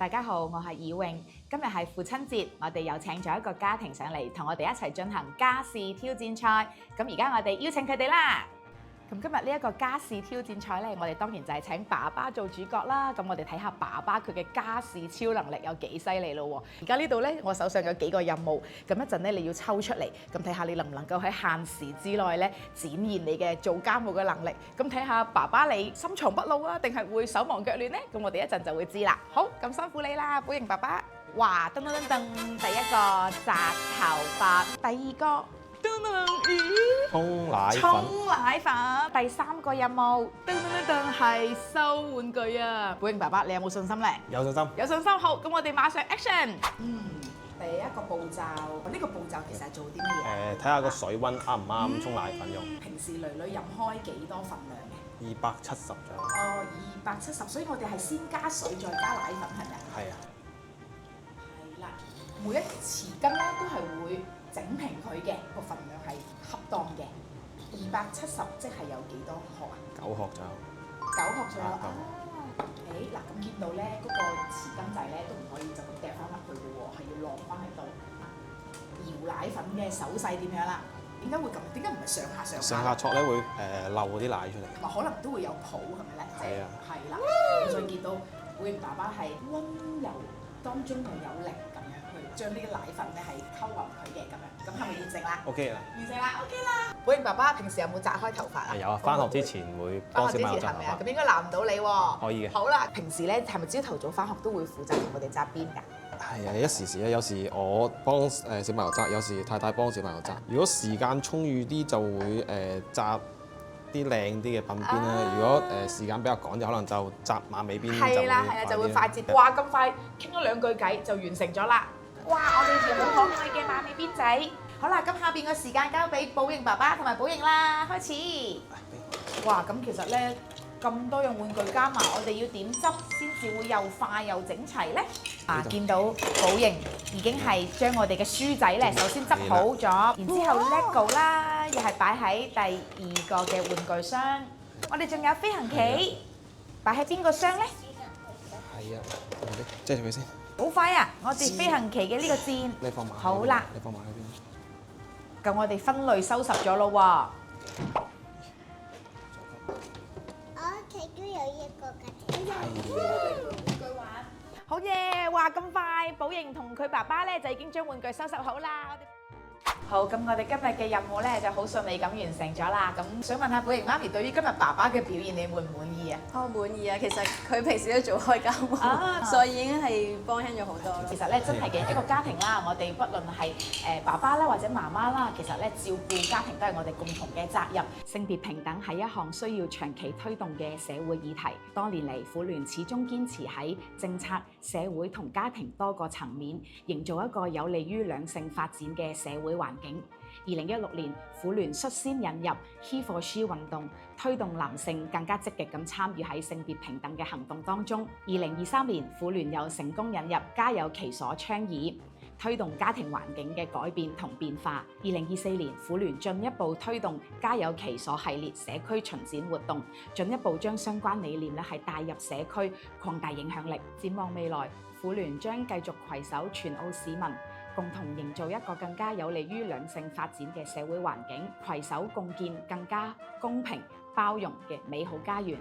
大家好，我係以穎。今日係父親節，我哋又請咗一個家庭上嚟，同我哋一齊進行家事挑戰賽。咁而家我哋邀請佢哋啦。咁今日呢一個家事挑戰賽咧，我哋當然就係請爸爸做主角啦。咁我哋睇下爸爸佢嘅家事超能力有幾犀利咯。而家呢度咧，我手上有幾個任務，咁一陣咧你要抽出嚟，咁睇下你能唔能夠喺限時之內咧展現你嘅做家務嘅能力。咁睇下爸爸你深藏不露啊，定係會手忙腳亂呢？咁我哋一陣就會知啦。好，咁辛苦你啦，寶瑩爸爸。哇，噔噔噔噔，第一個紮頭髮，第二個。沖奶粉，沖奶粉。第三個任務，噔噔噔噔係收玩具啊！寶瑩爸爸，你有冇信心咧？有信心。有信心，好，咁我哋馬上 action。第一個步驟，呢個步驟其實係做啲乜嘢？睇下個水溫啱唔啱沖奶粉用。平時囡囡飲開幾多份量嘅270咋。哦，270，所以我哋係先加水再加奶粉，係咪啊？係啊。係啦，每一匙羹咧都係會整平佢嘅個份量係恰當嘅。270即係有幾多殼啊9殼咋。9殼左右啊！嗱，咁見到咧嗰個匙羹仔咧都唔可以就咁掟翻入去嘅喎，係要落翻喺度。搖奶粉嘅手勢點樣啦？點解會咁？點解唔係上下上下？上下戳咧會漏嗰啲奶出嚟。同埋可能都會有泡，係咪咧？係啊。係啦，所以見到寶瑩爸爸係溫柔當中又有力咁樣去將呢啲奶粉咧係溝勻佢嘅咁樣。咁係咪完成啦 OK 啦。完成啦 ，OK 啦。寶瑩爸爸平時有冇紮開頭髮啊？有啊，翻學之前會幫小朋友紮頭髮。咁應該難唔到你喎。可以嘅。好啦，平時咧係咪朝頭早翻學都會負責同我哋紮辮㗎？係啊，一時時咧，有時我幫小朋友紮，有時太太幫小朋友紮。如果時間充裕啲，就會紮啲靚啲嘅鬢邊啦。如果時間比較趕，就可能就紮馬尾邊。係啦，就會快捷。哇，咁快傾咗2句偈就完成咗啦！哇，我哋條好可愛嘅馬尾辮仔。好啦，咁下邊嘅時間交俾寶瑩爸爸同埋寶瑩啦，開始。哇，咁其實咧咁多樣玩具加埋，我哋要點執先至會又快又整齊咧？見到寶瑩已經係將我哋嘅書仔咧，首先執好咗，然之後 LEGO 啦，又係擺喺第2個嘅玩具箱。我哋仲有飛行棋，擺喺邊個箱咧？係啊，遮住佢先。好快啊！我哋飛行棋嘅呢個箭，你放埋。好啦，你放埋喺邊？咁我哋分類收拾咗咯喎。我屋企都有一個㗎。玩具玩，好嘢！話咁快，寶瑩同佢爸爸咧就已經將玩具收拾好啦。好，咁我哋今日嘅任務咧就好順利咁完成咗啦。咁想問下寶瑩媽咪，對於今日爸爸嘅表現，你滿唔滿意啊？我滿意啊！其實佢平時都做開家務，所以已經係幫輕咗好多。其實咧真係嘅一個家庭啦，我哋不論係爸爸啦或者媽媽啦，其實咧照顧家庭都係我哋共同嘅責任。性別平等係一項需要長期推動嘅社會議題。多年嚟，婦聯始終堅持喺政策、社會同家庭多個層面，營造一個有利於兩性發展嘅社會環境。2016年，婦聯率先引入 He for She 運動，推動男性更加積極咁參與喺性別平等嘅行動當中。2023年，婦聯又成功引入家有其所倡議，推動家庭環境嘅改變同變化。2024年，婦聯進一步推動家有其所系列社區巡展活動，進一步將相關理念係帶入社區，擴大影響力。展望未來，婦聯將繼續攜手全澳市民，共同營造一個更加有利於兩性發展嘅社會環境，攜手共建更加公平包容嘅美好家園。